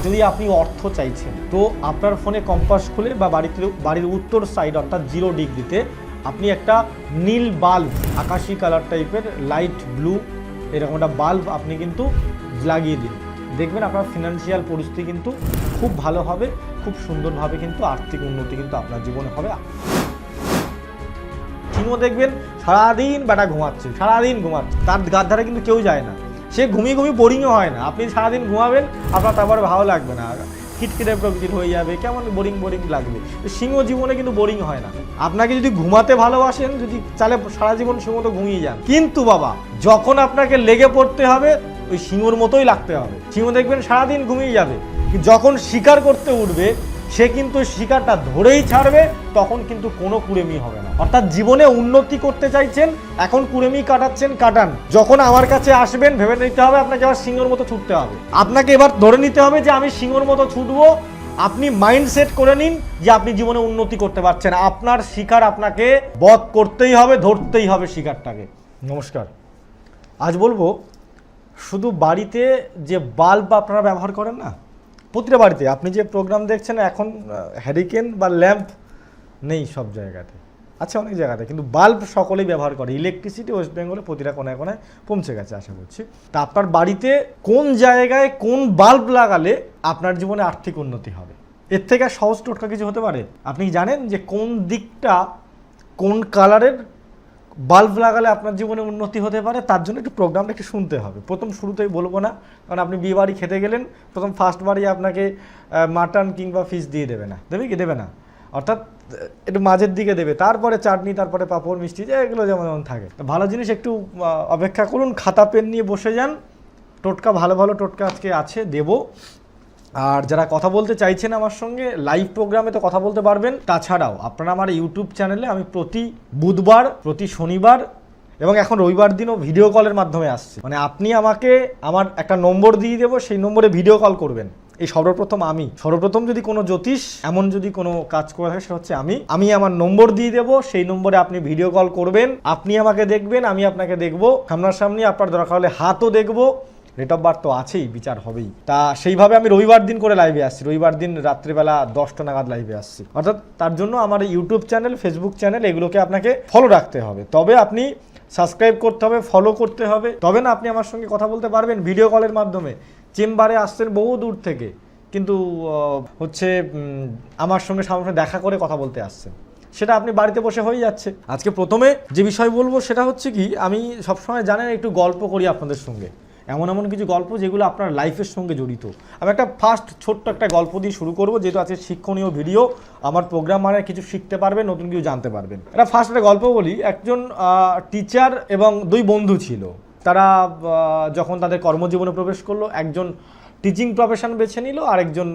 যদি আপনি অর্থ চাইছেন, তো আপনার ফোনে কম্পাস খুলে বা বাড়ির উত্তর সাইড অর্থাৎ 0 ডিগ্রিতে আপনি একটা নীল বাল্ব, আকাশি কালার টাইপের লাইট ব্লু এরকম একটা বাল্ব আপনি কিন্তু লাগিয়ে দিন। দেখবেন আপনার ফিনান্সিয়াল পরিস্থিতি কিন্তু খুব ভালো হবে, খুব সুন্দরভাবে কিন্তু আর্থিক উন্নতি কিন্তু আপনার জীবনে হবে। সিংহ দেখবেন সারাদিন বেটা ঘুমাচ্ছে, সারাদিন ঘুমাচ্ছে, তার গার ধারে কিন্তু কেউ যায় না, সে ঘুমিয়ে বোরিংও হয় না। আপনি সারাদিন ঘুমাবেন, আপনার তারপরে ভালো লাগবে না, খিটখিটে প্রকৃতির হয়ে যাবে, কেমন বোরিং লাগবে। সিংহ জীবনে কিন্তু বোরিং হয় না। আপনাকে যদি ঘুমাতে ভালোবাসেন, যদি চালে সারা জীবন সিংহ তো ঘুমিয়ে যান, কিন্তু বাবা যখন আপনাকে লেগে পড়তে হবে ওই সিংহর মতোই লাগতে হবে। সিংহ দেখবেন সারাদিন ঘুমিয়ে যাবে, যখন শিকার করতে উঠবে সে কিন্তু শিকারটা ধরেই ছাড়বে, তখন কিন্তু কোনো কুড়েমি হবে না। অর্থাৎ জীবনে উন্নতি করতে চাইছেন, এখন কুড়েমি কাটাচ্ছেন, কাটান। যখন আমার কাছে আসবেন ভেবে নিতে হবে আপনাকে আবার সিংহর মতো ছুটতে হবে। আপনাকে এবার ধরে নিতে হবে যে আমি সিংহর মতো ছুটবো। আপনি মাইন্ড সেট করে নিন যে আপনি জীবনে উন্নতি করতে পারছেন। আপনার শিকার আপনাকে বধ করতেই হবে, ধরতেই হবে শিকারটাকে। নমস্কার, আজ বলবো শুধু বাড়িতে যে বাল্ব আপনারা ব্যবহার করেন না, প্রতিটা বাড়িতে আপনি যে প্রোগ্রাম দেখছেন এখন হ্যারিকেন বা ল্যাম্প নেই সব জায়গাতে, আচ্ছা অনেক জায়গাতে, কিন্তু বাল্ব সকলেই ব্যবহার করে। ইলেকট্রিসিটি ওয়েস্ট বেঙ্গলে প্রতিটা কোনায় কোনায় পৌঁছে গেছে আশা করছি। তা আপনার বাড়িতে কোন জায়গায় কোন বাল্ব লাগালে আপনার জীবনে আর্থিক উন্নতি হবে, এর থেকে সহজ টোটকা কিছু হতে পারে? আপনি জানেন যে কোন দিকটা কোন কালারের বাল্ব লাগালে আপনার জীবনে উন্নতি হতে পারে? তার জন্য একটু প্রোগ্রামটা একটু শুনতে হবে। প্রথম শুরুতেই বলবো না, কারণ আপনি বিয়ে বাড়ি খেতে গেলেন, প্রথম ফার্স্ট বাড়ি আপনাকে মাটন কিংবা ফিশ দিয়ে দেবে না, দেবে কি দেবে না, অর্থাৎ একটু মাঝের দিকে দেবে, তারপরে চাটনি, তারপরে পাঁপড়, মিষ্টি, এগুলো যেমন থাকে। ভালো জিনিস একটু অপেক্ষা করুন, খাতা পেন নিয়ে বসে যান। টোটকা ভালো ভালো টোটকা আজকে আছে, দেবো। আর যারা কথা বলতে চাইছেন আমার সঙ্গে লাইভ প্রোগ্রামে তো কথা বলতে পারবেন। তাছাড়াও আপনারা আমার ইউটিউব চ্যানেলে আমি প্রতি বুধবার, প্রতি শনিবার এবং এখন রবিবার দিনও ভিডিও কলের মাধ্যমে আসছে। মানে আপনি আমাকে আমার একটা নম্বর দিয়ে দেবো, সেই নম্বরে ভিডিও কল করবেন। এই সর্বপ্রথম যদি কোনো জ্যোতিষ এমন যদি কোনো কাজ করে থাকে সেটা হচ্ছে আমি আমার নম্বর দিয়ে দেবো, সেই নম্বরে আপনি ভিডিও কল করবেন, আপনি আমাকে দেখবেন, আমি আপনাকে দেখবো সামনাসামনি। আপনার দরকার হলে হাতও দেখবো, রেট অফ বার্থ তো আছেই, বিচার হবেই। তা সেইভাবে আমি রবিবার দিন করে লাইভে আসছি, রবিবার দিন রাত্রিবেলা 10টা নাগাদ লাইভে আসছি। অর্থাৎ তার জন্য আমার ইউটিউব চ্যানেল, ফেসবুক চ্যানেল এগুলোকে আপনাকে ফলো রাখতে হবে, তবে আপনি সাবস্ক্রাইব করতে হবে, ফলো করতে হবে, তবে না আপনি আমার সঙ্গে কথা বলতে পারবেন ভিডিও কলের মাধ্যমে। চেম্বারে আসছেন বহু দূর থেকে, কিন্তু হচ্ছে আমার সঙ্গে সামনে দেখা করে কথা বলতে আসছেন, সেটা আপনি বাড়িতে বসে হয়ে যাচ্ছে। আজকে প্রথমে যে বিষয় বলবো সেটা হচ্ছে কি, আমি সবসময় জানেন একটু গল্প করি আপনাদের সঙ্গে, এমন কিছু গল্প যেগুলো আপনার লাইফের সঙ্গে জড়িত। আমি একটা ছোট্ট একটা গল্প দিয়ে শুরু করবো, যেহেতু আজকে শিক্ষণীয় ভিডিও, আমার প্রোগ্রাম মানে কিছু শিখতে পারবেন, নতুন কিছু জানতে পারবেন। এটা ফার্স্ট একটা গল্প বলি। একজন টিচার এবং 2 বন্ধু ছিল। তারা যখন তাদের কর্মজীবনে প্রবেশ করলো, একজন টিচিং প্রফেশন বেছে নিল, আরেকজন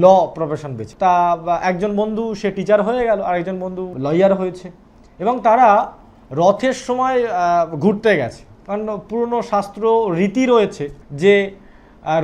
ল প্রফেশন বেছে। তা একজন বন্ধু সে টিচার হয়ে গেল, আরেকজন বন্ধু লয়ার হয়েছে। এবং তারা রথের সময় ঘুরতে গেছে, কারণ পুরনো শাস্ত্র রীতি রয়েছে যে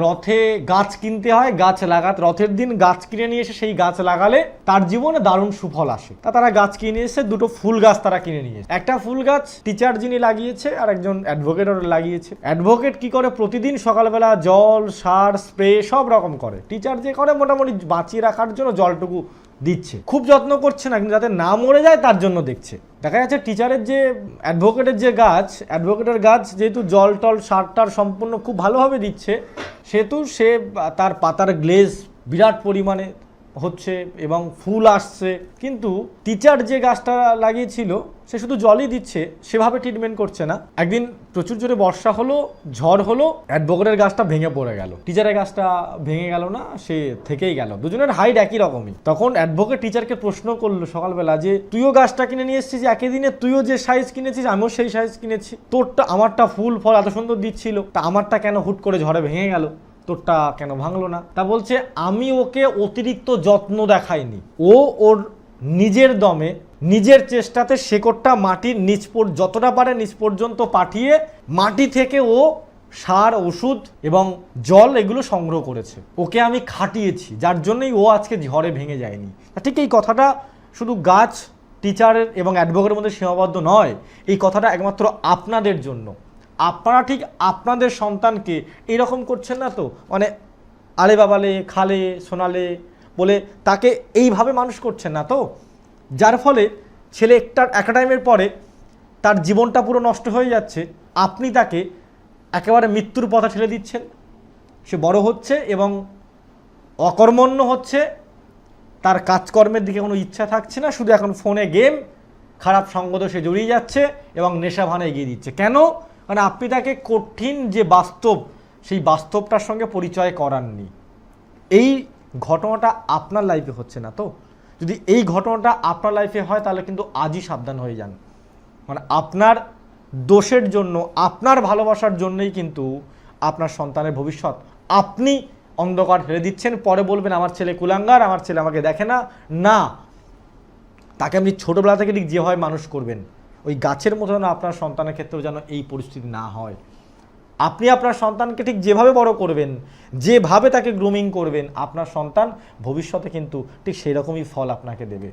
রথে গাছ কিনতে হয়, গাছ লাগাতে, রথের দিন গাছ কিনে নিয়ে এসে সেই গাছ লাগালে তার জীবনে দারুণ সুফল আসে। তারা গাছ কিনে এসে 2টো ফুল গাছ তারা কিনে নিয়ে এসে, একটা ফুল গাছ টিচার যিনি লাগিয়েছে আর একজন অ্যাডভোকেট লাগিয়েছে। অ্যাডভোকেট কি করে, প্রতিদিন সকালবেলা জল, সার, স্প্রে সব রকম করে। টিচার যে করে মোটামুটি বাঁচিয়ে রাখার জন্য জলটুকু দিচ্ছে, খুব যত্ন করছে না, কিন্তু যাতে না মরে যায় তার জন্য দেখছে। দেখা যাচ্ছে টিচারের যে অ্যাডভোকেটের যে গাছ, অ্যাডভোকেটের গাছ যেহেতু জল টল সার টার সম্পূর্ণ খুব ভালোভাবে দিচ্ছে, সেহেতু সে তার পাতার গ্লেজ বিরাট পরিমাণে হচ্ছে এবং ফুল আসছে। কিন্তু টিচার যে গাছটা লাগিয়েছিল সে শুধু জলই দিচ্ছে, সেভাবে ট্রিটমেন্ট করছে না। একদিন প্রচুর জোরে বর্ষা হলো, ঝড় হলো, অ্যাডভোকেটের গাছটা ভেঙে পড়ে গেল, টিচারের গাছটা ভেঙে গেল না, সে থেকেই গেল। দুজনের হাইট একই রকমই। তখন অ্যাডভোকেট টিচারকে প্রশ্ন করলো সকালবেলা যে তুইও গাছটা কিনে নিয়ে এসেছিস একই দিনে, তুইও যে সাইজ কিনেছিস আমিও সেই সাইজ কিনেছি, তোরটা আমারটা ফুল ফল এত সুন্দর দিচ্ছিল, তা আমারটা কেন হুট করে ঝড়ে ভেঙে গেল, তোরটা কেন ভাঙলো না? তা বলছে আমি ওকে অতিরিক্ত যত্ন দেখাইনি, ওর নিজের দমে নিজের চেষ্টাতে শেকড়টা মাটির যতটা পারে নিচ পর্যন্ত পাঠিয়ে মাটি থেকে ও সার, ওষুধ এবং জল এগুলো সংগ্রহ করেছে। ওকে আমি খাটিয়েছি, যার জন্যই ও আজকে ঝড়ে ভেঙে যায়নি। ঠিক এই কথাটা শুধু গাছ, টিচারের এবং অ্যাডভোকেটের মধ্যে সীমাবদ্ধ নয়, এই কথাটা একমাত্র আপনাদের জন্য। আপনারা ঠিক আপনাদের সন্তানকে এরকম করছেন না তো, মানে আলে বাবালে খালে সোনালে বলে তাকে এইভাবে মানুষ করছেন না তো, যার ফলে ছেলে একটা টাইমের পরে তার জীবনটা পুরো নষ্ট হয়ে যাচ্ছে। আপনি তাকে একেবারে মৃত্যুর পথে ঠেলে দিচ্ছেন। সে বড় হচ্ছে এবং অকর্মণ্য হচ্ছে, তার কাজকর্মের দিকে কোনো ইচ্ছা থাকছে না, শুধু এখন ফোনে গেম, খারাপ সঙ্গত সে জড়িয়ে যাচ্ছে এবং নেশাভানে এগিয়ে দিচ্ছে। কেন? মানে আপনি তাকে কঠিন যে বাস্তব, সেই বাস্তবটার সঙ্গে পরিচয় করাননি। এই ঘটনাটা আপনার লাইফে হচ্ছে না তো? যদি এই ঘটনাটা আপনার লাইফে হয় তাহলে কিন্তু আজই সাবধান হয়ে যান। মানে আপনার দোষের জন্য, আপনার ভালোবাসার জন্যই কিন্তু আপনার সন্তানের ভবিষ্যৎ আপনি অন্ধকার ঠেলে দিচ্ছেন। পরে বলবেন আমার ছেলে কুলাঙ্গার, আমার ছেলে আমাকে দেখে না। না, তাকে আপনি ছোটোবেলা থেকে ঠিক যেভাবে মানুষ করবেন, ওই গাছের মতো যেন আপনার সন্তানের ক্ষেত্রেও যেন এই পরিস্থিতি না হয়। আপনি আপনার সন্তানকে ঠিক যেভাবে বড় করবেন, যেভাবে তাকে গ্রুমিং করবেন, আপনার সন্তান ভবিষ্যতে কিন্তু ঠিক সেই রকমই ফল আপনাকে দেবে।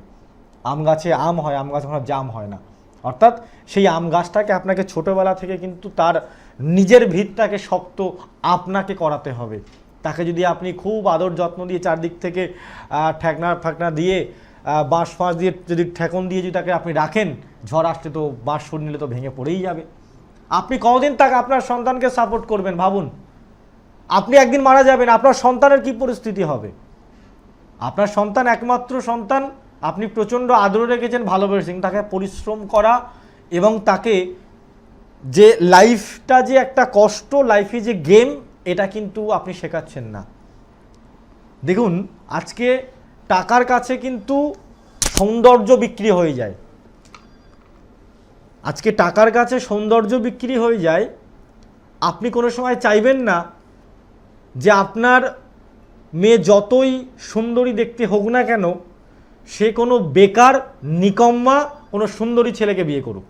আম গাছে আম হয়, আম গাছে জাম হয় না। অর্থাৎ সেই আম গাছটাকে আপনাকে ছোটোবেলা থেকে কিন্তু তার নিজের ভিতটাকে শক্ত আপনাকে করাতে হবে। তাকে যদি আপনি খুব আদর যত্ন দিয়ে চারদিক থেকে ঠেকনা দিয়ে বাঁশ ফাঁস দিয়ে যদি ঠেকন দিয়ে যদি তাকে আপনি রাখেন, ঝড় আসতে তো বাঁশ সর নিলে তো ভেঙে পড়েই যাবে। আপনি কতদিন তাকে আপনার সন্তানকে সাপোর্ট করবেন ভাবুন। আপনি একদিন মারা যাবেন, আপনার সন্তানের কি পরিস্থিতি হবে? আপনার সন্তান একমাত্র সন্তান, আপনি প্রচণ্ড আদরে রেখেছেন, ভালোবেসেছেন, তাকে পরিশ্রম করা এবং তাকে যে লাইফটা যে একটা কষ্ট, লাইফে যে গেম, এটা কিন্তু আপনি শেখাচ্ছেন না। দেখুন, আজকে টাকার কাছে কিন্তু সৌন্দর্য বিক্রি হয়ে যায়। আজকে টাকার কাছে সৌন্দর্য বিক্রি হয়ে যায়। আপনি কোনো সময় চাইবেন না যে আপনার মেয়ে যতই সুন্দরী দেখতে হোক না কেন, সে কোনো বেকার নিকম্মা কোনো সুন্দরী ছেলেকে বিয়ে করুক,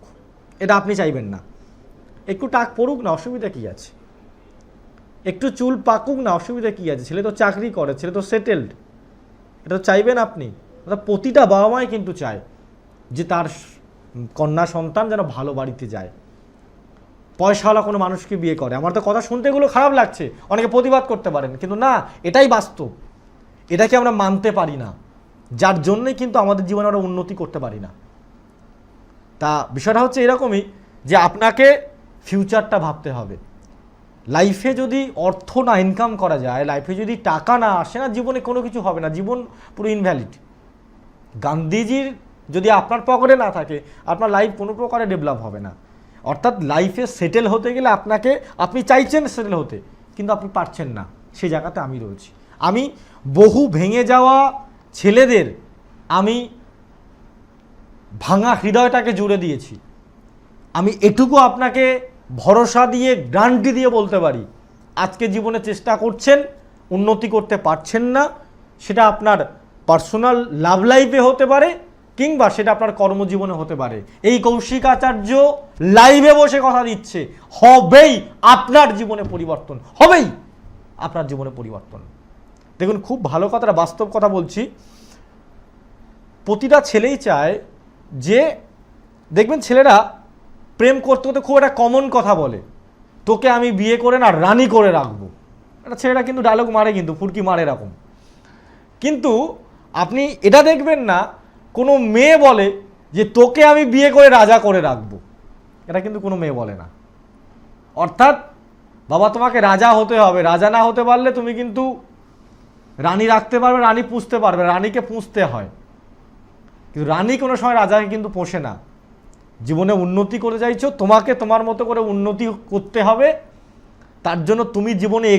এটা আপনি চাইবেন না। একটু টাক পড়ুক না, অসুবিধা কী আছে? একটু চুল পাকুক না, অসুবিধা কী আছে? ছেলে তো চাকরি করে, ছেলে তো সেটেলড, এটা তো চাইবেন আপনি। অর্থাৎ প্রতিটা বাবা মাই কিন্তু চায় যে তার কন্যা সন্তান যেন ভালো বাড়িতে যায়, পয়সাওয়ালা কোনো মানুষকে বিয়ে করে। আমার তো কথা শুনতে এগুলো খারাপ লাগছে, অনেকে প্রতিবাদ করতে পারেন, কিন্তু না, এটাই বাস্তব। এটাকে আমরা মানতে পারি না, যার জন্যই কিন্তু আমাদের জীবনে আমরা উন্নতি করতে পারি না। তা বিষয়টা হচ্ছে এরকমই যে আপনাকে ফিউচারটা ভাবতে হবে। লাইফে যদি অর্থ না ইনকাম করা যায়, লাইফে যদি টাকা না আসে না, জীবনে কোনো কিছু হবে না, জীবন পুরো ইনভ্যালিড। গান্ধীজির যদি আপনার পকেটে না থাকে, আপনার লাইফ কোনো প্রকারে ডেভেলপ হবে না। অর্থাৎ লাইফে সেটেল হতে গেলে আপনি চাইছেন সেটেল হতে, কিন্তু আপনি পারছেন না। সেই জায়গাতে আমি রয়েছি। আমি বহু ভেঙে যাওয়া ছেলেদের আমি ভাঙা হৃদয়টাকে জুড়ে দিয়েছি। আমি এটুকু আপনাকে ভরসা দিয়ে, গ্যারান্টি দিয়ে বলতে পারি, আজকে জীবনে চেষ্টা করছেন, উন্নতি করতে পারছেন না, সেটা আপনার পার্সোনাল লাভ লাইফে হতে পারে, কিংবা সেটা আপনার কর্মজীবনে হতে পারে। এই কৌশিক আচার্য লাইভে বসে কথা দিচ্ছে, হবেই আপনার জীবনে পরিবর্তন, হবেই আপনার জীবনে পরিবর্তন। দেখুন, খুব ভালো কথাটা, বাস্তব কথা বলছি। প্রতিটা ছেলেই চায় যে, দেখবেন ছেলেরা প্রেম করতে করতে খুব একটা কমন কথা বলে, তোকে আমি বিয়ে করে না রানী করে রাখবো। একটা ছেলেরা কিন্তু ডায়লগ মারে, কিন্তু ফুটকি মারে এরকম। কিন্তু আপনি এটা দেখবেন না কোনো মেয়ে বলে যে তোকে আমি বিয়ে করে রাজা করে রাখবো, এটা কিন্তু কোনো মেয়ে বলে না। অর্থাৎ বাবা তোমাকে রাজা হতে হবে, রাজা না হতে পারলে তুমি কিন্তু রানী রাখতে পারবে, রানী পুষতে পারবে, রানীকে পুষতে হয়। কিন্তু রানী কোনো সময় রাজাকে কিন্তু পোষে না। জীবনে উন্নতি করে চাইছো, তোমাকে তোমার মতো করে উন্নতি করতে হবে। তার জন্য তুমি জীবনে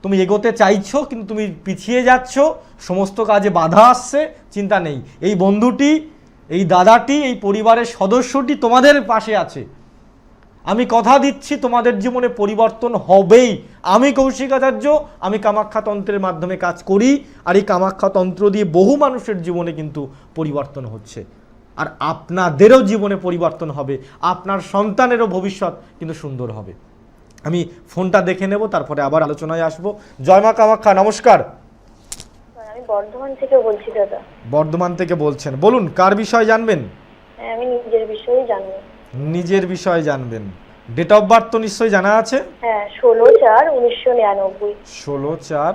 তুমি এগোতে চাইছো, কিন্তু তুমি পিছিয়ে যাচ্ছ, সমস্ত কাজে বাধা আসছে। চিন্তা নেই, এই বন্ধুটি, এই দাদাটি, এই পরিবারের সদস্যটি তোমাদের পাশে আছে। আমি কথা দিচ্ছি, তোমাদের জীবনে পরিবর্তন হবেই। আমি কৌশিক আচার্য, আমি কামাখ্যা তন্ত্রের মাধ্যমে কাজ করি, আর এই কামাখ্যা তন্ত্র দিয়ে বহু মানুষের জীবনে কিন্তু পরিবর্তন হচ্ছে। আর আপনাদেরও জীবনে পরিবর্তন হবে, আপনার সন্তানেরও ভবিষ্যৎ কিন্তু সুন্দর হবে। আমি ফোনটা দেখে নেব, তারপরে আবার আলোচনায় আসবো। জয় মা কামাখ্যা, নমস্কার। আমি বর্ধমান থেকে বলছি দাদা। বর্ধমান থেকে বলছেন, বলুন কার বিষয় জানবেন? আমি নিজের বিষয়ে জানবো। নিজের বিষয় জানবেন, ডেট অফ বার্থ তো নিশ্চয়ই জানা আছে। হ্যাঁ 16/4/1999। 16/4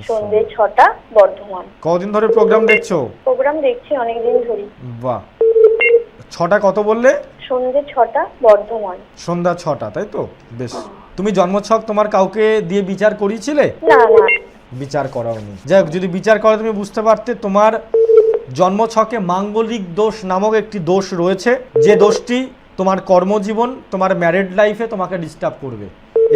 সন্ধ্যে 6টা, বর্ধমান। কতদিন ধরে প্রোগ্রাম দেখছো? প্রোগ্রাম দেখছি অনেকদিন ধরে। বাহ, 6টা কত বললে? সন্ধ্যে 6টা, বর্ধমান। সন্ধ্যা 6টা, তাই তো? বেশ। তুমি জন্মছক তোমার কাউকে দিয়ে বিচার করিয়েছিলে? না না। বিচার করাওনি। যাই হোক, যদি বিচার করা তুমি বুঝতে পারতে তোমার জন্মছকে মাঙ্গলিক দোষ নামক একটি দোষ রয়েছে, যে দোষটি তোমার কর্মজীবন, তোমার ম্যারিড লাইফে তোমাকে ডিস্টার্ব করবে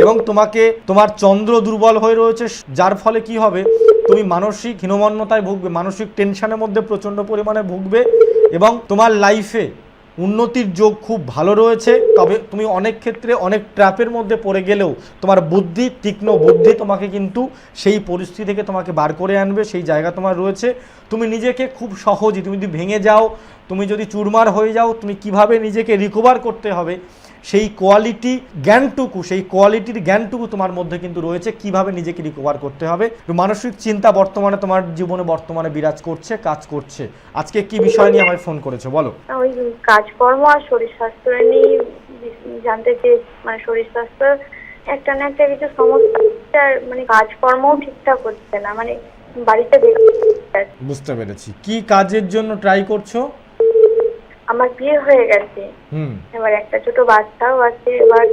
এবং তোমাকে, তোমার চন্দ্র দুর্বল হয়ে রয়েছে, যার ফলে কি হবে, তুমি মানসিক হীনমন্যতায় ভুগবে, মানসিক টেনশনের মধ্যে প্রচণ্ড পরিমাণে ভুগবে এবং তোমার লাইফে উন্নতির যোগ খুব ভালো রয়েছে। তবে তুমি অনেক ক্ষেত্রে অনেক ট্র্যাপের মধ্যে পড়ে গেলেও তোমার বুদ্ধি, তীক্ষ্ণ বুদ্ধি তোমাকে কিন্তু সেই পরিস্থিতি থেকে তোমাকে বার করে আনবে, সেই জায়গা তোমার রয়েছে। তুমি নিজেকে খুব সহজেই, তুমি যদি ভেঙে যাও, তুমি যদি চুরমার হয়ে যাও, তুমি কিভাবে নিজেকে রিকভার করতে হবে সেই কোয়ালিটি জ্ঞানটুকু, সেই কোয়ালিটির জ্ঞানটুকু তোমার মধ্যে কিন্তু রয়েছে, কিভাবে নিজেকে রিকভার করতে হবে। মানসিক চিন্তা বর্তমানে তোমার জীবনে বর্তমানে বিরাজ করছে, কাজ করছে। আজকে কি বিষয় নিয়ে আমায় ফোন করেছো বলো? ওই কাজকর্ম আর শরীর স্বাস্থ্য নিয়ে জানতে চেয়ে, মানে শরীর স্বাস্থ্য একটা না একটা কিছু সমস্যা, মানে কাজকর্মও ঠিকঠাক হচ্ছে না, মানে বাড়িতে। বুঝতে পেরেছি। কি কাজের জন্য ট্রাই করছো? আমার বিয়ে হয়ে গেছে, এবার একটা ছোট বাচ্চাও আছে, এবার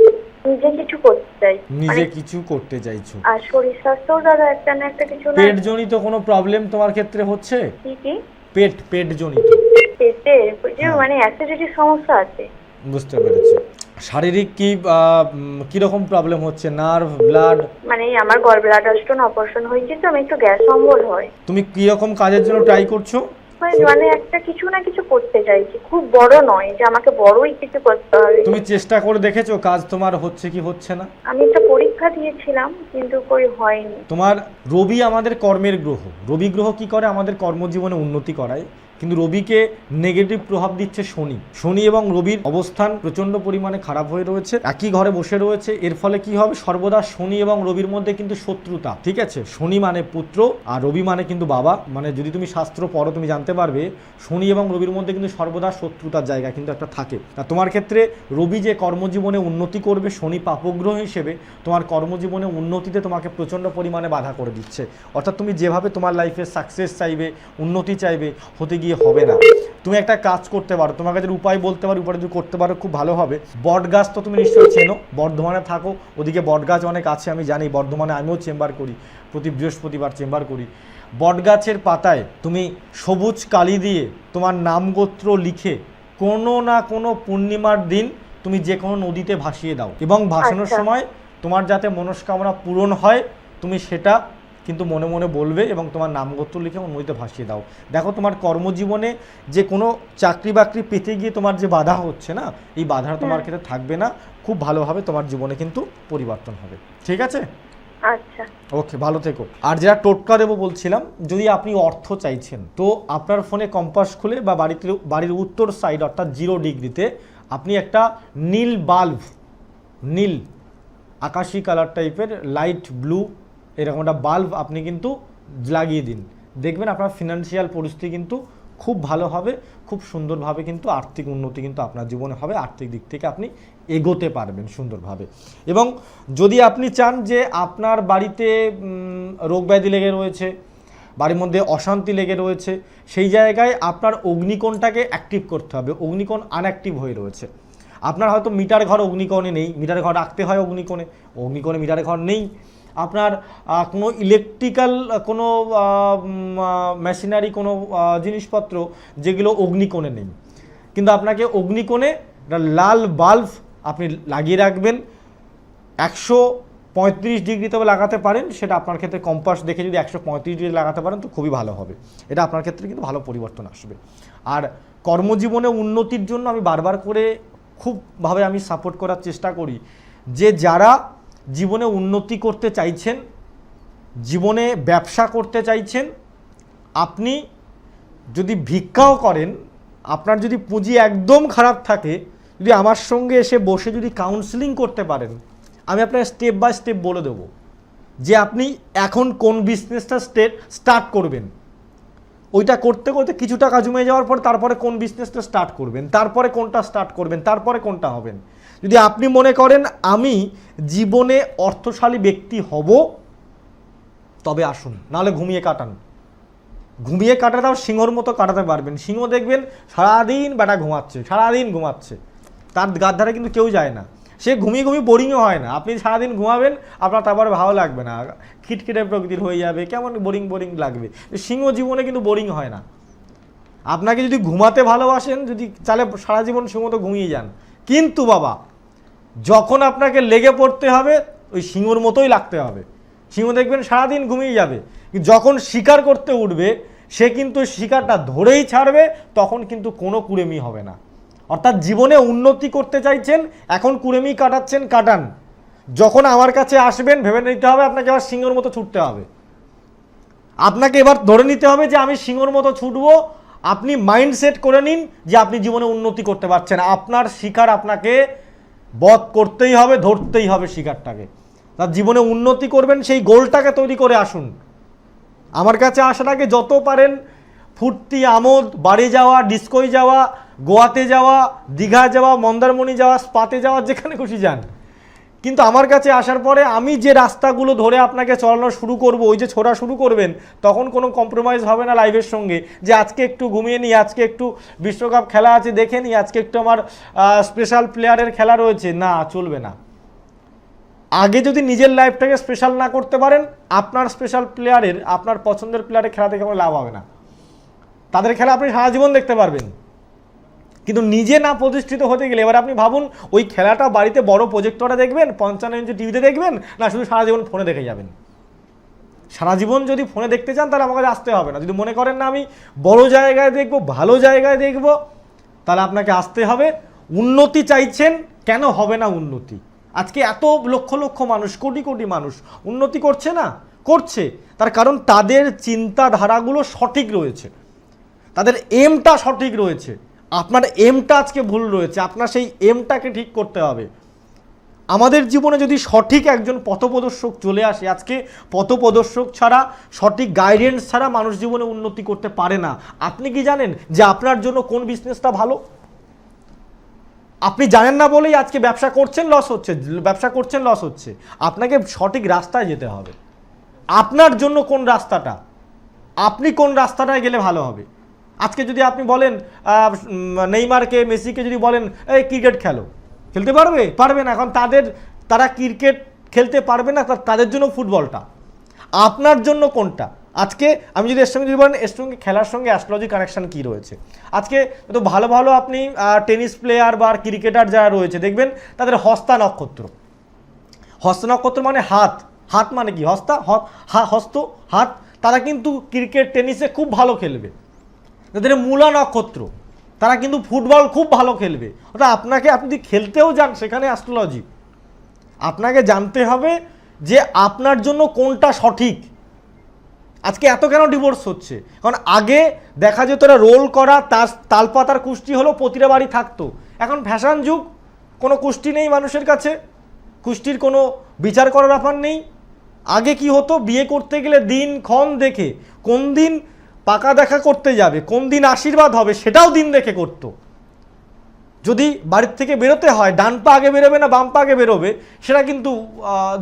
নিজে কিছু করতে চাই, নিজে কিছু করতে চাইছো। আর শরীর স্বাস্থ্য দাদা একটা না একটা কিছু। পেট জনিত কোনো প্রবলেম তোমার ক্ষেত্রে হচ্ছে? কি? পেট জনিত, পেটে মানে অ্যাসিডিটির সমস্যা আছে। বুঝতে পেরেছি। শারীরিক কি রকম প্রবলেম হচ্ছে? Nerve, blood? মানে আমার গল ব্লাডার স্টোন অপারেশন হয়েছে, তো আমি একটু গ্যাস অম্বল হয়। তুমি কি রকম কাজের জন্য ট্রাই করছো? মানে একটা কিছু না কিছু করতে চাইছি, খুব বড় নয় যে আমাকে বড়ই কিছু করতে হবে। তুমি চেষ্টা করে দেখেছো কাজ তোমার হচ্ছে কি হচ্ছে না? আমি একটা পরীক্ষা দিয়েছিলাম কিন্তু কই হয়নি। তোমার রবি আমাদের কর্মের গ্রহ। রবি গ্রহ কি করে? আমাদের কর্মজীবনে উন্নতি করায়, কিন্তু রবিকে নেগেটিভ প্রভাব দিচ্ছে শনি এবং রবির অবস্থান প্রচণ্ড পরিমাণে খারাপ হয়ে রয়েছে, একই ঘরে বসে রয়েছে। এর ফলে কি হবে, সর্বদা শনি এবং রবির মধ্যে কিন্তু শত্রুতা, ঠিক আছে? শনি মানে পুত্র আর রবি মানে কিন্তু বাবা। মানে যদি তুমি শাস্ত্র পড়ো তুমি জানতে পারবে শনি এবং রবির মধ্যে কিন্তু সর্বদা শত্রুতার জায়গা কিন্তু একটা থাকে। তা তোমার ক্ষেত্রে রবি যে কর্মজীবনে উন্নতি করবে, শনি পাপগ্রহ হিসেবে তোমার কর্মজীবনে উন্নতিতে তোমাকে প্রচণ্ড পরিমাণে বাধা করে দিচ্ছে। অর্থাৎ তুমি যেভাবে তোমার লাইফে সাকসেস চাইবে, উন্নতি চাইবে, হতে গিয়ে হবে না। তুমি একটা কাজ করতে পারো, তোমার কাছে উপায় বলতে পারো, উপায় যদি করতে পারো খুব ভালো হবে। বট গাছ তো তুমি নিশ্চয়ই চেনো, বর্ধমানে থাকো, ওদিকে বট গাছ অনেক আছে আমি জানি। বর্ধমানে আমিও চেম্বার করি, প্রতি বৃহস্পতিবার চেম্বার করি। বট গাছের পাতায় তুমি সবুজ কালি দিয়ে তোমার নাম গোত্র লিখে কোনো না কোনো পূর্ণিমার দিন তুমি যে কোনো নদীতে ভাসিয়ে দাও, এবং ভাসানোর সময় তোমার যাতে মনস্কামনা পূরণ হয় তুমি সেটা কিন্তু মনে মনে বলবে এবং তোমার নামগোত্র লিখে নদীতে ভাসিয়ে দাও। দেখো তোমার কর্মজীবনে যে কোনো চাকরি বাকরি পেতে গিয়ে তোমার যে বাধা হচ্ছে না, এই বাধাটা তোমার ক্ষেত্রে থাকবে না, খুব ভালোভাবে তোমার জীবনে কিন্তু পরিবর্তন হবে। ঠিক আছে? আচ্ছা, ওকে, ভালো থেকো। আর যেটা টোটকা দেবো বলছিলাম, যদি আপনি অর্থ চাইছেন তো আপনার ফোনে কম্পাস খুলে বা বাড়ির উত্তর সাইড অর্থাৎ 0 ডিগ্রিতে আপনি একটা নীল বাল্ব, নীল আকাশি কালার টাইপের লাইট ব্লু এরকম একটা বাল্ব আপনি কিন্তু লাগিয়ে দিন, দেখবেন আপনার ফিনান্সিয়াল পরিস্থিতি কিন্তু খুব ভালো হবে, খুব সুন্দরভাবে কিন্তু আর্থিক উন্নতি কিন্তু আপনার জীবনে হবে, আর্থিক দিক থেকে আপনি এগোতে পারবেন সুন্দরভাবে। এবং যদি আপনি চান যে আপনার বাড়িতে রোগব্যাধি লেগে রয়েছে, বাড়ির মধ্যে অশান্তি লেগে রয়েছে, সেই জায়গায় আপনার অগ্নিকোণটাকে অ্যাক্টিভ করতে হবে। অগ্নিকোণ আনঅ্যাক্টিভ হয়ে রয়েছে। আপনার হয়তো মিটার ঘর অগ্নিকোণে নেই, মিটার ঘর রাখতে হয় অগ্নিকোণে মিটার ঘর নেই। আপনার কোনো ইলেকট্রিক্যাল কোনো মেশিনারি কোনো জিনিসপত্র যেগুলো অগ্নিকোণে নেই, কিন্তু আপনাকে অগ্নিকোণে একটা লাল বাল্ব আপনি লাগিয়ে রাখবেন। 135 ডিগ্রি তবে লাগাতে পারেন, সেটা আপনার ক্ষেত্রে কম্পাস দেখে যদি 135 ডিগ্রি লাগাতে পারেন তো খুবই ভালো হবে। এটা আপনার ক্ষেত্রে কিন্তু ভালো পরিবর্তন আসবে। আর কর্মজীবনে উন্নতির জন্য আমি বারবার করে খুবভাবে আমি সাপোর্ট করার চেষ্টা করি যে যারা জীবনে উন্নতি করতে চাইছেন, জীবনে ব্যবসা করতে চাইছেন, আপনি যদি ভিক্ষাও করেন, আপনার যদি পুঁজি একদম খারাপ থাকে, যদি আমার সঙ্গে এসে বসে যদি কাউন্সেলিং করতে পারেন, আমি আপনার স্টেপ বাই স্টেপ বলে দেবো যে আপনি এখন কোন বিজনেসটা স্টার্ট করবেন, ওইটা করতে করতে কিছু টাকা জমে যাওয়ার পর তারপরে কোন বিজনেসটা স্টার্ট করবেন, তারপরে কোনটা স্টার্ট করবেন, তারপরে কোনটা হবেন। যদি আপনি মনে করেন আমি জীবনে অর্থশালী ব্যক্তি হব, তবে আসুন, নাহলে ঘুমিয়ে কাটান। ঘুমিয়ে কাটাটাও সিংহর মতো কাটাতে পারবেন। সিংহ দেখবেন সারাদিন বেটা ঘুমাচ্ছে, সারাদিন ঘুমাচ্ছে, তার গার ধারে কিন্তু কেউ যায় না। সে ঘুমিয়ে ঘুমিয়ে বোরিংও হয় না। আপনি সারাদিন ঘুমাবেন, আপনার তারপরে ভালো লাগবে না, খিটখিটে প্রকৃতির হয়ে যাবে, কেমন বোরিং বোরিং লাগবে। সিংহ জীবনে কিন্তু বোরিং হয় না। আপনাকে যদি ঘুমাতে ভালোবাসেন, যদি চালে সারা জীবন সিংহ তো ঘুমিয়ে যান, কিন্তু বাবা যখন আপনাকে লেগে পড়তে হবে ওই সিংহর মতোই লাগতে হবে। সিংহ দেখবেন সারাদিন ঘুমিয়ে যাবে, যখন শিকার করতে উঠবে সে কিন্তু শিকারটা ধরেই ছাড়বে, তখন কিন্তু কোনো কুড়েমি হবে না। অর্থাৎ জীবনে উন্নতি করতে চাইছেন, এখন কুড়েমি কাটাচ্ছেন, কাটান। যখন আমার কাছে আসবেন ভেবে নিতে হবে আপনাকে আবার সিংহর মতো ছুটতে হবে। আপনাকে এবার ধরে নিতে হবে যে আমি সিংহর মতো ছুটবো। আপনি মাইন্ড সেট করে নিন যে আপনি জীবনে উন্নতি করতে পারছেন। আপনার শিকার আপনাকে বধ করতেই হবে, ধরতেই হবে শিকারটাকে। তার জীবনে উন্নতি করবেন সেই গোলটাকে তৈরি করে আসুন। আমার কাছে আসার আগে যত পারেন ফুর্তি আমোদ, বাড়ি যাওয়া, ডিস্কোয় যাওয়া, গোয়াতে যাওয়া, দীঘা যাওয়া, মন্দারমণি যাওয়া, স্পাতে যাওয়া, যেখানে খুশি যান। কিন্তু আমার কাছে আসার পরে আমি যে রাস্তাগুলো ধরে আপনাকে চলানো শুরু করব, ওই যে ছোড়া শুরু করবেন, তখন কোনো কম্প্রোমাইজ হবে না লাইফের সঙ্গে। যে আজকে একটু ঘুমিয়ে নিই, আজকে একটু বিশ্বকাপ খেলা আছে দেখে নিই, আজকে একটু আমার স্পেশাল প্লেয়ারের খেলা রয়েছে, না, চলবে না। আগে যদি নিজের লাইফটাকে স্পেশাল না করতে পারেন, আপনার স্পেশাল প্লেয়ারের, আপনার পছন্দের প্লেয়ারের খেলা দেখে কোনো লাভ হবে না। তাদের খেলা আপনি সারা জীবন দেখতে পারবেন, কিন্তু নিজে না প্রতিষ্ঠিত হতে গেলে, এবার আপনি ভাবুন ওই খেলাটা বাড়িতে বড় প্রজেক্টরে দেখবেন, 55 ইঞ্চি টিভিতে দেখবেন, না শুধু সারা জীবন ফোনে দেখে যাবেন। সারা জীবন যদি ফোনে দেখতে চান তাহলে আমাকে আসতে হবে না। যদি মনে করেন না আমি বড় জায়গায় দেখব, ভালো জায়গায় দেখব, তাহলে আপনাকে আসতে হবে। উন্নতি চাইছেন, কেন হবে না উন্নতি? আজকে এত লক্ষ লক্ষ মানুষ, কোটি কোটি মানুষ উন্নতি করছে না, করছে। তার কারণ তাদের চিন্তাধারাগুলো সঠিক রয়েছে, তাদের এমটা সঠিক রয়েছে। আপনার এমটা আজকে ভুল রয়েছে, আপনার সেই এমটাকে ঠিক করতে হবে। আমাদের জীবনে যদি সঠিক একজন পথপ্রদর্শক চলে আসে, আজকে পথপ্রদর্শক ছাড়া, সঠিক গাইডেন্স ছাড়া মানুষ জীবনে উন্নতি করতে পারে না। আপনি কি জানেন যে আপনার জন্য কোন বিজনেসটা ভালো? আপনি জানেন না বলেই আজকে ব্যবসা করছেন, লস হচ্ছে, ব্যবসা করছেন, লস হচ্ছে। আপনাকে সঠিক রাস্তায় যেতে হবে। আপনার জন্য কোন রাস্তাটা, আপনি কোন রাস্তাটায় গেলে ভালো হবে। আজকে যদি আপনি বলেন নেইমারকে, মেসিকে যদি বলেন এই ক্রিকেট খেলো, খেলতে পারবে? পারবে না। এখন তারা ক্রিকেট খেলতে পারবে না, তাদের জন্য ফুটবলটা। আপনার জন্য কোনটা? আজকে আমি যদি এর সঙ্গে যদি বলেন, এর সঙ্গে খেলার সঙ্গে অ্যাস্ট্রোলজি কানেকশন কী রয়েছে। আজকে তো ভালো ভালো আপনি টেনিস প্লেয়ার বা ক্রিকেটার যারা রয়েছে দেখবেন তাদের হস্তা নক্ষত্র। হস্ত নক্ষত্র মানে হাত, হাত মানে কি? হস্ত, হাত। তারা কিন্তু ক্রিকেট, টেনিসে খুব ভালো খেলবে। তাদের মূলা নক্ষত্র, তারা কিন্তু ফুটবল খুব ভালো খেলবে। অর্থাৎ আপনি যদি খেলতেও যান, সেখানে অ্যাস্ট্রোলজি। আপনাকে জানতে হবে যে আপনার জন্য কোনটা সঠিক। আজকে এত কেন ডিভোর্স হচ্ছে? কারণ আগে দেখা যেত এরা রোল করা, তালপাতার কুষ্টি হলো প্রতিটা বাড়ি থাকতো। এখন ফ্যাশন যুগ, কোনো কুষ্টি নেই মানুষের কাছে, কুষ্টির কোনো বিচার করার ব্যাপার নেই। আগে কি হতো, বিয়ে করতে গেলে দিনক্ষণ দেখে, কোন দিন পাকা দেখা করতে যাবে, কোন দিন আশীর্বাদ হবে, সেটাও দিন দেখে করতো। যদি বাড়ির থেকে বেরোতে হয়, ডান পা আগে বেরোবে না বাম পা আগে বেরোবে, সেটা কিন্তু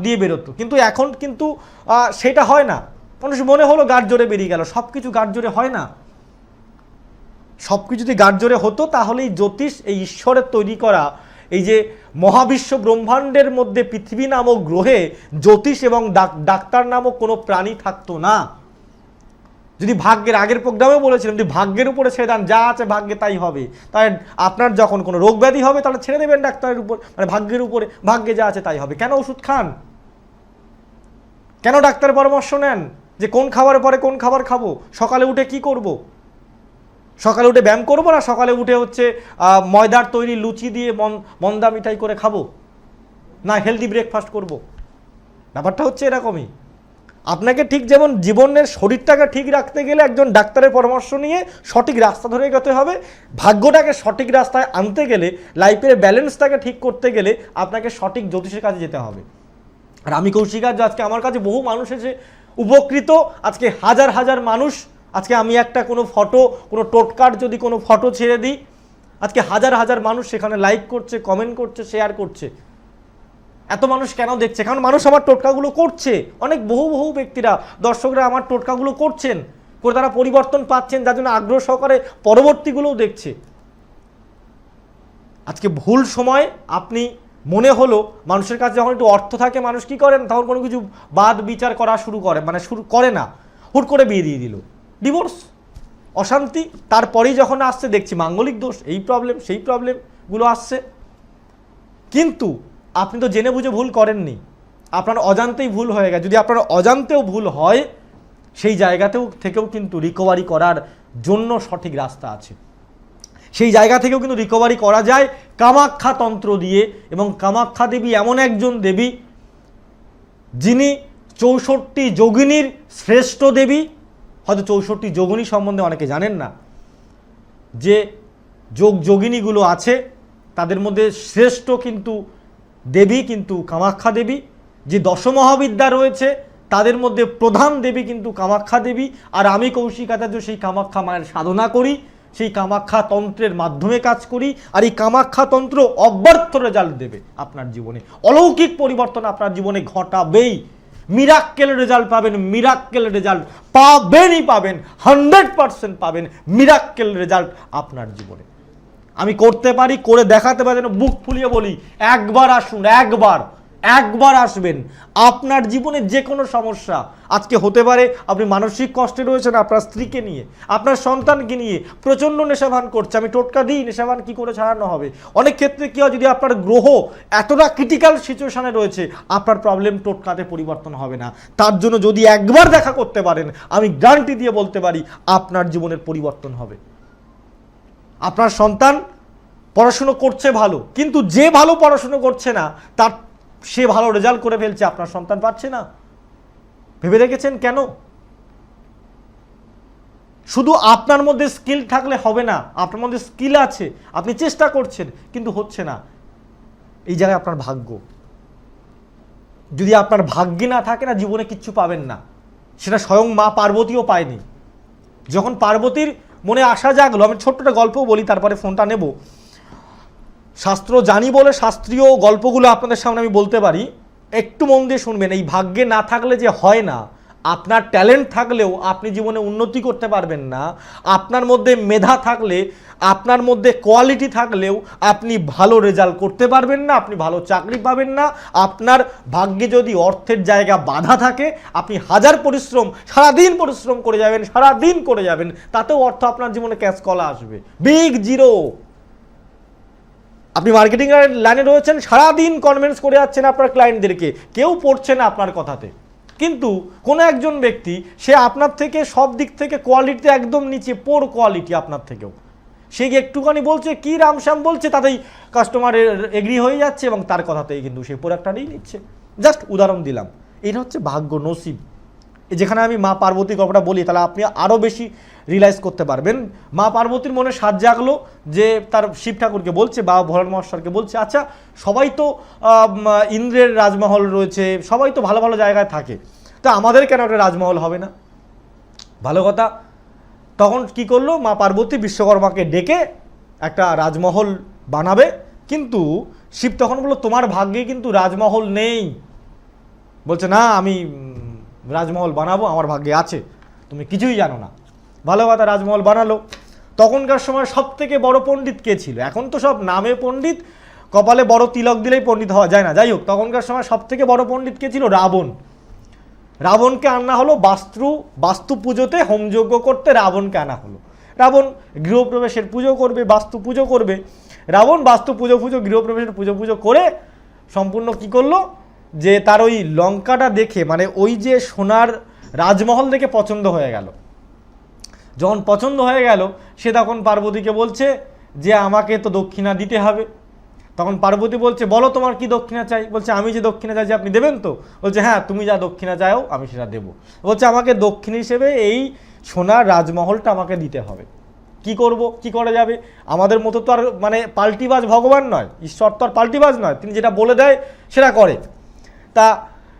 দিয়ে বেরোতো। কিন্তু এখন কিন্তু সেটা হয় না। মানুষ মনে হলো গাঢ় জোরে বেরিয়ে গেল। সব কিছু গাঢ় জোরে হয় না। সব কিছু যদি গাঢ় জোরে হতো তাহলে এই জ্যোতিষ, এই ঈশ্বরের তৈরি করা এই যে মহাবিশ্ব ব্রহ্মাণ্ডের মধ্যে পৃথিবী নামক গ্রহে জ্যোতিষ এবং ডাক্তার নামক কোনো প্রাণী থাকতো না। যদি ভাগ্যের, আগের প্রোগ্রামে বলেছিলাম, যদি ভাগ্যের উপরে ছেড়ে দেন, যা আছে ভাগ্যে তাই হবে। তাই আপনার যখন কোনো রোগ ব্যাধি হবে তাহলে ছেড়ে দেবেন ডাক্তারের উপর, মানে ভাগ্যের উপরে, ভাগ্যে যা আছে তাই হবে। কেন ওষুধ খান? কেন ডাক্তারের পরামর্শ নেন যে কোন খাবারের পরে কোন খাবার খাবো, সকালে উঠে কি করব, সকালে উঠে ব্যায়াম করবো না সকালে উঠে হচ্ছে ময়দার তৈরি লুচি দিয়ে মন্দা মিঠাই করে খাবো, না হেলদি ব্রেকফাস্ট করব? ব্যাপারটা হচ্ছে এরকমই। আপনাকে ঠিক যেমন জীবনের শরীরটাকে ঠিক রাখতে গেলে একজন ডাক্তারের পরামর্শ নিয়ে সঠিক রাস্তা ধরে এগোতে হবে, ভাগ্যটাকে সঠিক রাস্তায় আনতে গেলে, লাইফের ব্যালেন্সটাকে ঠিক করতে গেলে আপনাকে সঠিক জ্যোতিষের কাছে যেতে হবে। আর আমি কৌশিক আজ, আজকে আমার কাছে বহু মানুষ এসে উপকৃত, আজকে হাজার হাজার মানুষ আজকে আমি একটা কোনো ফটো, কোনো টোটকার যদি কোনো ফটো ছেড়ে দিই, আজকে হাজার হাজার মানুষ সেখানে লাইক করছে, কমেন্ট করছে, শেয়ার করছে। এত মানুষ কেন দেখছে? কারণ মানুষ আমার টোটকাগুলো করছে। অনেক বহু ব্যক্তিরা, দর্শকরা আমার টোটকাগুলো করছেন, করে তারা পরিবর্তন পাচ্ছেন, যার জন্য আগ্রহ সহকারে পরবর্তীগুলোও দেখছে। আজকে ভুল সময় আপনি মনে হলো, মানুষের কাছে যখন একটু অর্থ থাকে মানুষ কি করেন, তখন কোনো কিছু বাদ বিচার করা শুরু করে, মানে শুরু করে না, হুট করে বিয়ে দিয়ে দিল, ডিভোর্স, অশান্তি। তারপরেই যখন আসছে দেখছি মাঙ্গলিক দোষ, এই প্রবলেম সেই প্রবলেমগুলো আসছে। কিন্তু আপনি তো জেনে বুঝে ভুল করেননি, আপনার অজান্তেই ভুল হয়ে গেছে। যদি আপনার অজান্তেও ভুল হয়, সেই জায়গাতেও থেকেও কিন্তু রিকভারি করার জন্য সঠিক রাস্তা আছে। সেই জায়গা থেকেও কিন্তু রিকভারি করা যায় কামাখ্যা তন্ত্র দিয়ে। এবং কামাখ্যা দেবী এমন একজন দেবী যিনি 64 যোগিনীর শ্রেষ্ঠ দেবী। হয়তো 64 যোগিনী সম্বন্ধে অনেকে জানেন না, যে যোগিনীগুলো আছে তাদের মধ্যে শ্রেষ্ঠ কিন্তু দেবী কিন্তু কামাখ্যা দেবী। যে দশমহাবিদ্যা রয়েছে তাদের মধ্যে প্রধান দেবী কিন্তু কামাখ্যা দেবী। আর আমি কৌশিক আচার্য সেই কামাখ্যা মায়ের সাধনা করি, সেই কামাখ্যা তন্ত্রের মাধ্যমে কাজ করি। আর এই কামাখ্যা তন্ত্র অব্যর্থ রেজাল্ট দেবে আপনার জীবনে, অলৌকিক পরিবর্তন আপনার জীবনে ঘটাবেই। মিরাক্কেল রেজাল্ট পাবেন, মিরাক্কেল রেজাল্ট পাবেনই পাবেন, 100% পাবেন মিরাক্কেল রেজাল্ট আপনার জীবনে। আমি করতে পারি, করে দেখাতে পারি, যেন বুক ফুলিয়ে বলি, একবার আসুন, একবার আসবেন। আপনার জীবনে যে কোনো সমস্যা আজকে হতে পারে, আপনি মানসিক কষ্টে রয়েছেন আপনার স্ত্রীকে নিয়ে, আপনার সন্তানকে নিয়ে, প্রচণ্ড নেশাভান করছে, আমি টোটকা দিই নেশাভান কি করে ছাড়ানো হবে। অনেক ক্ষেত্রে কি হয়, যদি আপনার গ্রহ এতটা ক্রিটিক্যাল সিচুয়েশনে রয়েছে, আপনার প্রবলেম টোটকাতে পরিবর্তন হবে না। তার জন্য যদি একবার দেখা করতে পারেন, আমি গ্যারান্টি দিয়ে বলতে পারি আপনার জীবনের পরিবর্তন হবে। আপনার সন্তান পড়াশুনো করছে ভালো, কিন্তু যে ভালো পড়াশুনো করছে না তার সে ভালো রেজাল্ট করে ফেলছে, আপনার সন্তান পাচ্ছে না। ভেবে দেখেছেন কেন? শুধু আপনার মধ্যে স্কিল থাকলে হবে না, আপনার মধ্যে স্কিল আছে, আপনি চেষ্টা করছেন কিন্তু হচ্ছে না। এই জায়গায় আপনার ভাগ্য। যদি আপনার ভাগ্যে না থাকে না, জীবনে কিচ্ছু পাবেন না। সেটা স্বয়ং মা পার্বতীও পায়নি। যখন পার্বতীর মনে আশা জাগলো, আমি ছোট্ট একটা গল্প বলি, তারপরে ফোনটা নেব। শাস্ত্র জানি বলে শাস্ত্রীয় গল্পগুলো আপনাদের সামনে আমি বলতে পারি, একটু মন দিয়ে শুনবেন। এই ভাগ্যে না থাকলে যে হয় না, আপনার ট্যালেন্ট থাকলেও আপনি জীবনে উন্নতি করতে পারবেন না। আপনার মধ্যে মেধা থাকলে, আপনার মধ্যে কোয়ালিটি থাকলেও আপনি ভালো রেজাল্ট করতে পারবেন না, আপনি ভালো চাকরি পাবেন না। আপনার ভাগ্যে যদি অর্থের জায়গা বাধা থাকে, আপনি হাজার পরিশ্রম, সারাদিন পরিশ্রম করে যাবেন, সারাদিন করে যাবেন, তাতেও অর্থ আপনার জীবনে ক্যাশ কলা আসবে, বিগ জিরো। আপনি মার্কেটিং লাইনে রয়েছেন, সারাদিন কনভিন্স করে যাচ্ছেন আপনার ক্লায়েন্টদেরকে, কেউ পড়ছে না আপনার কথাতে। কিন্তু কোনো একজন ব্যক্তি, সে আপনার থেকে সব দিক থেকে কোয়ালিটিতে একদম নিচে, পোর কোয়ালিটি আপনার থেকেও, সে একটুখানি বলছে কি রামশ্যাম বলছে, তাতেই কাস্টমার এগ্রি হয়ে যাচ্ছে এবং তার কথাতেই কিন্তু সে প্রোডাক্টটা নিয়ে নিচ্ছে। জাস্ট উদাহরণ দিলাম। এটা হচ্ছে ভাগ্য, নসিব। যেখানে আমি মা পার্বতীর গল্পটা বলি, তাহলে আপনি আরও বেশি রিয়েলাইজ করতে পারবেন। মা পার্বতীর মনে সাজ জাগলো যে তার শিব ঠাকুরকে বলছে, বাবা ভোলান মহেশ্বরকে বলছে, আচ্ছা সবাই তো ইন্দ্রের রাজমহল রয়েছে, সবাই তো ভালো ভালো জায়গায় থাকে, তা আমাদের কেন একটা রাজমহল হবে না? ভালো কথা। তখন কি করলো, মা পার্বতী বিশ্বকর্মাকে ডেকে একটা রাজমহল বানাবে। কিন্তু শিব তখন বললো, তোমার ভাগ্যে কিন্তু রাজমহল নেই। বলছে, না আমি রাজমহল বানাবো, আমার ভাগ্যে আছে, তুমি কিছুই জানো না। ভালো কথা, রাজমহল বানালো। তখনকার সময় সব থেকে বড় পণ্ডিত কে ছিল? এখন তো সব নামে পণ্ডিত, কপালে বড় তিলক দিলেই পণ্ডিত হওয়া যায় না। যাই হোক, তখনকার সময় সব থেকে বড় পণ্ডিত কে ছিল? রাবণ। রাবণকে আনা হলো বাস্তু পুজোতে, হোমযজ্ঞ করতে রাবণকে আনা হলো। রাবণ গৃহপ্রবেশের পুজো করবে, বাস্তু পুজো করবে। রাবণ বাস্তু পুজো গৃহপ্রবেশের পুজো করে সম্পূর্ণ কি করলো, যে তার ওই লঙ্কাটা দেখে, মানে ওই যে সোনার রাজমহল দেখে পছন্দ হয়ে গেল। যখন পছন্দ হয়ে গেল, সে তখন পার্বতীকে বলছে যে আমাকে তো দক্ষিণা দিতে হবে। তখন পার্বতী বলছে, বলো তোমার কি দক্ষিণা চাই? বলছে, আমি যে দক্ষিণা চাইছি আপনি দেবেন তো? বলছে, হ্যাঁ তুমি যা দক্ষিণা চাও আমি সেটা দেবো। বলছে, আমাকে দক্ষিণ হিসেবে এই সোনার রাজমহলটা আমাকে দিতে হবে। কি করব, কি করা যাবে? আমাদের মতো তো আর মানে পাল্টিবাজ ভগবান নয়, ঈশ্বর তো আর পাল্টিবাজ নয়, তিনি যেটা বলে দেয় সেটা করে। তা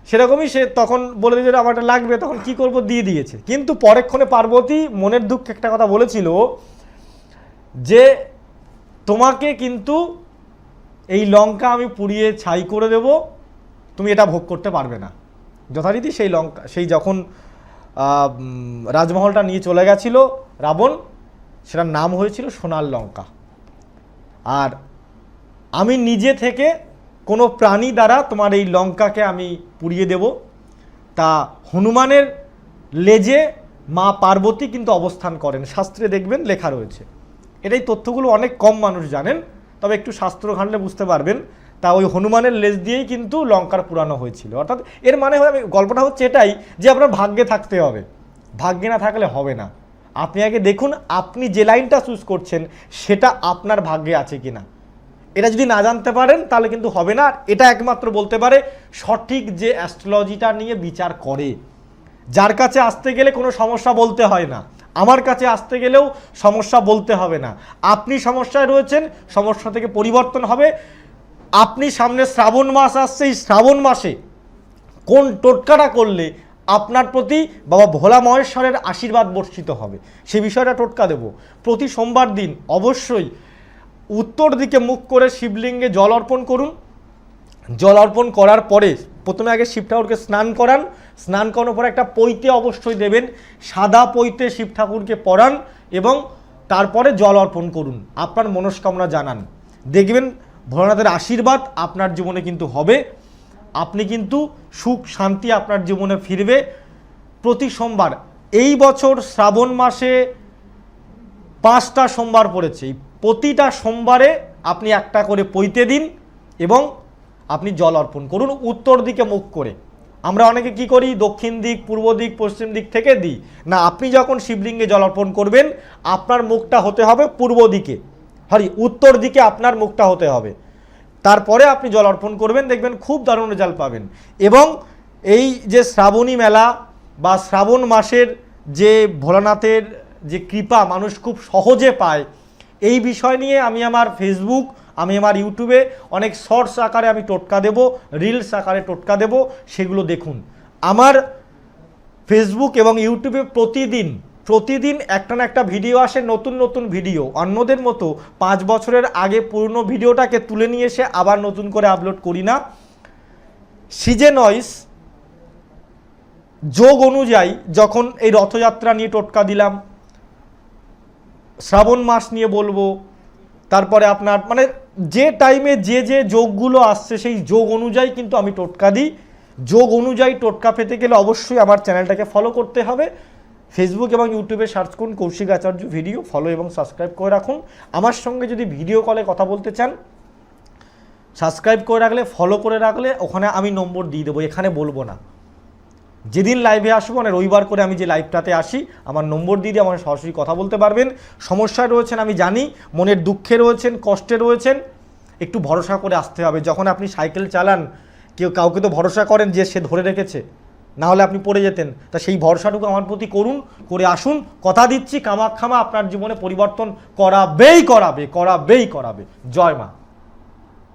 সেরকমই সে তখন বলে দিয়েছে আমারটা লাগবে, তখন কি করব দিয়ে দিয়েছে। কিন্তু পরেক্ষণে পার্বতী মনের দুঃখে একটা কথা বলেছিল যে তোমাকে কিন্তু এই লঙ্কা আমি পুড়িয়ে ছাই করে দেব, তুমি এটা ভোগ করতে পারবে না। যথারীতি সেই লঙ্কা, সেই যখন রাজমহলটা নিয়ে চলে গেছিল রাবণ, সেটার নাম হয়েছিল সোনার লঙ্কা। আর আমি নিজে থেকে কোনো প্রাণী দ্বারা তোমার এই লঙ্কাকে আমি পুড়িয়ে দেব। তা হনুমানের লেজে মা পার্বতী কিন্তু অবস্থান করেন, শাস্ত্রে দেখবেন লেখা রয়েছে। এটাই তথ্যগুলো অনেক কম মানুষ জানেন, তবে একটু শাস্ত্র ঘাঁটলে বুঝতে পারবেন। তা ওই হনুমানের লেজ দিয়েই কিন্তু লঙ্কার পুরানো হয়েছিল। অর্থাৎ এর মানে হয়, গল্পটা হচ্ছে এটাই যে আপনার ভাগ্যে থাকতে হবে, ভাগ্যে না থাকলে হবে না। আপনি আগে দেখুন আপনি যে লাইনটা চুজ করছেন সেটা আপনার ভাগ্যে আছে কিনা। এটা যদি না জানতে পারেন তাহলে কিন্তু হবে না। এটা একমাত্র বলতে পারে সঠিক যে অ্যাস্ট্রোলজিটা নিয়ে বিচার করে, যার কাছে আসতে গেলে কোনো সমস্যা বলতে হয় না, আমার কাছে আসতে গেলেও সমস্যা বলতে হবে না। আপনি সমস্যায় রয়েছেন, সমস্যা থেকে পরিবর্তন হবে। আপনি সামনে শ্রাবণ মাস আসছে, এই শ্রাবণ মাসে কোন টোটকাটা করলে আপনার প্রতি বাবা ভোলা মহেশ্বরের আশীর্বাদ বর্ষিত হবে, সে বিষয়টা টোটকা দেব। প্রতি সোমবার দিন অবশ্যই উত্তর দিকে মুখ করে শিবলিঙ্গে জল অর্পণ করুন। জল অর্পণ করার পরে প্রথমে আগে শিব ঠাকুরকে স্নান করান, স্নান করানোর পরে একটা পৈতে অবশ্যই দেবেন, সাদা পৈতে শিব ঠাকুরকে পরান এবং তারপরে জল অর্পণ করুন, আপনার মনস্কামনা জানান। দেখবেন ভোলানাথের আশীর্বাদ আপনার জীবনে কিন্তু হবে। আপনি কিন্তু সুখ শান্তি আপনার জীবনে ফিরবে। প্রতি সোমবার, এই বছর শ্রাবণ মাসে 5টা সোমবার পড়েছে, এই প্রতিটা সোমবারে আপনি একটা করে পৈতে দিন এবং আপনি জল অর্পণ করুন উত্তর দিকে মুখ করে। আমরা অনেকে কি করি, দক্ষিণ দিক, পূর্ব দিক, পশ্চিম দিক থেকে দিই না। আপনি যখন শিবলিঙ্গে জল অর্পণ করবেন আপনার মুখটা হতে হবে পূর্ব দিকে, উত্তর দিকে আপনার মুখটা হতে হবে। তারপরে আপনি জল অর্পণ করবেন, দেখবেন খুব দারুণ রেজাল্ট পাবেন। এবং এই যে শ্রাবণী মেলা বা শ্রাবণ মাসের যে ভোলানাথের যে কৃপা মানুষ খুব সহজে পায়, এই বিষয় নিয়ে আমি আমার ফেসবুক, আমি আমার ইউটিউবে অনেক শর্টস আকারে আমি টোটকা দেব, রিলস আকারে টোটকা দেব, সেগুলো দেখুন। আমার ফেসবুক এবং ইউটিউবে প্রতিদিন একটা না একটা ভিডিও আসে, নতুন নতুন ভিডিও। অন্যদের মতো 5 বছরের আগে পুরনো ভিডিওটাকে তুলে নিয়ে এসে আবার নতুন করে আপলোড করি না। সিজন ওয়াইজ যোগ অনুযায়ী, যখন এই রথযাত্রা নিয়ে টোটকা দিলাম, শ্রাবণ মাস নিয়ে বলবো, তারপরে আপনার মানে যে টাইমে যে যে যোগগুলো আসছে সেই যোগ অনুযায়ী কিন্তু আমি টোটকা দিই। যোগ অনুযায়ী টোটকা পেতে গেলে অবশ্যই আমার চ্যানেলটাকে ফলো করতে হবে। ফেসবুক এবং ইউটিউবে সার্চ করুন কৌশিক আচার্য ভিডিও, ফলো এবং সাবস্ক্রাইব করে রাখুন। আমার সঙ্গে যদি ভিডিও কলে কথা বলতে চান, সাবস্ক্রাইব করে রাখলে, ফলো করে রাখলে ওখানে আমি নম্বর দিয়ে দেবো, এখানে বলবো না। যেদিন লাইভে আসবো, মানে রবিবার করে আমি যে লাইভটাতে আসি, আমার নম্বর দিয়ে দিয়ে আমার সরাসরি কথা বলতে পারবেন। সমস্যায় রয়েছেন আমি জানি, মনের দুঃখে রয়েছেন, কষ্টে রয়েছেন, একটু ভরসা করে আসতে হবে। যখন আপনি সাইকেল চালান, কাউকে তো ভরসা করেন যে সে ধরে রেখেছে, না হলে আপনি পড়ে যেতেন। তা সেই ভরসাটুকু আমার প্রতি করুন, করে আসুন। কথা দিচ্ছি কামাক্ষামা আপনার জীবনে পরিবর্তন করাবেই করাবে। জয় মা।